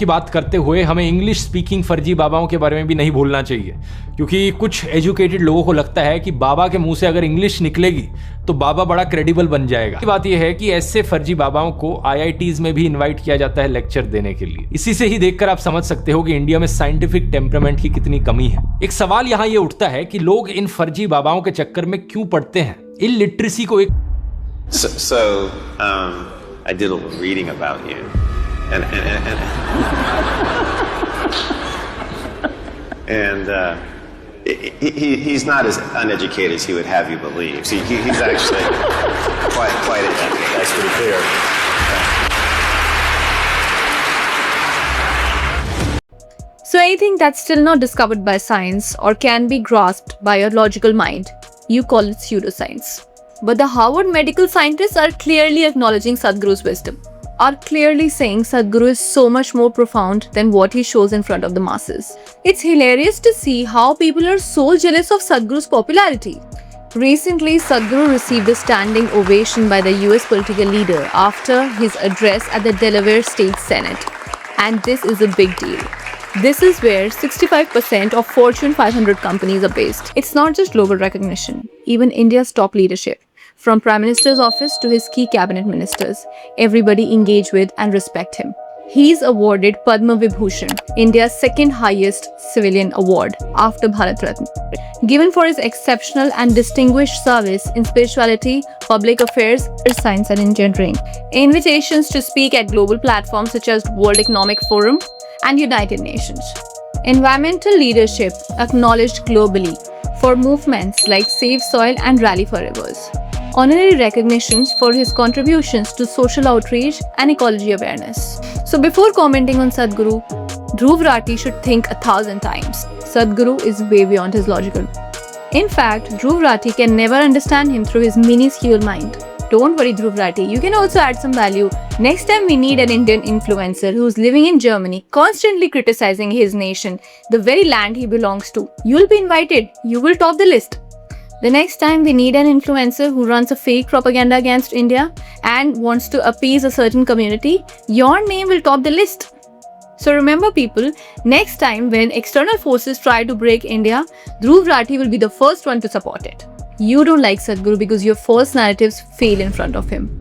की बात करते हुए हमें इंग्लिश स्पीकिंग फर्जी बाबाओं के बारे में भी नहीं भूलना चाहिए, क्योंकि कुछ एजुकेटेड लोगों को लगता है कि बाबा के मुंह से अगर इंग्लिश निकलेगी तो बाबा बड़ा क्रेडिबल बन जाएगा। बात यह है कि ऐसे फर्जी बाबाओं को IITs में भी इन्वाइट किया जाता है लेक्चर देने के लिए। इसी से ही देखकर आप समझ सकते हो कि इंडिया में साइंटिफिक टेम्परामेंट की कितनी कमी है। एक सवाल यहाँ ये उठता है कि लोग इन फर्जी बाबाओं के चक्कर में क्यों पड़ते हैं। इलिटरेसी को एक I did a little reading about you, and he's not as uneducated as he would have you believe. See, he's actually quite educated. That's pretty clear. So anything that's still not discovered by science or can be grasped by your logical mind, you call it pseudoscience. But the Harvard medical scientists are clearly acknowledging Sadhguru's wisdom, are clearly saying Sadhguru is so much more profound than what he shows in front of the masses. It's hilarious to see how people are so jealous of Sadhguru's popularity. Recently, Sadhguru received a standing ovation by the US political leader after his address at the Delaware State Senate. And this is a big deal. This is where 65% of Fortune 500 companies are based. It's not just global recognition. Even India's top leadership, from Prime Minister's office to his key cabinet ministers, everybody engage with and respect him. He's awarded Padma Vibhushan, India's second highest civilian award after Bharat Ratna, given for his exceptional and distinguished service in spirituality, public affairs, science and engineering. Invitations to speak at global platforms such as World Economic Forum and United Nations. Environmental leadership acknowledged globally for movements like Save Soil and Rally for Rivers. Honorary recognitions for his contributions to social outreach and ecology awareness. So before commenting on Sadhguru, Dhruv Rathi should think 1,000 times. Sadhguru is way beyond his logical. In fact, Dhruv Rathi can never understand him through his minuscule mind. Don't worry, Dhruv Rathi, you can also add some value. Next time we need an Indian influencer who's living in Germany, constantly criticizing his nation, the very land he belongs to. You'll be invited. You will top the list. The next time we need an influencer who runs a fake propaganda against India and wants to appease a certain community, your name will top the list. So remember people, next time when external forces try to break India, Dhruv Rathi will be the first one to support it. You don't like Sadhguru because your false narratives fail in front of him.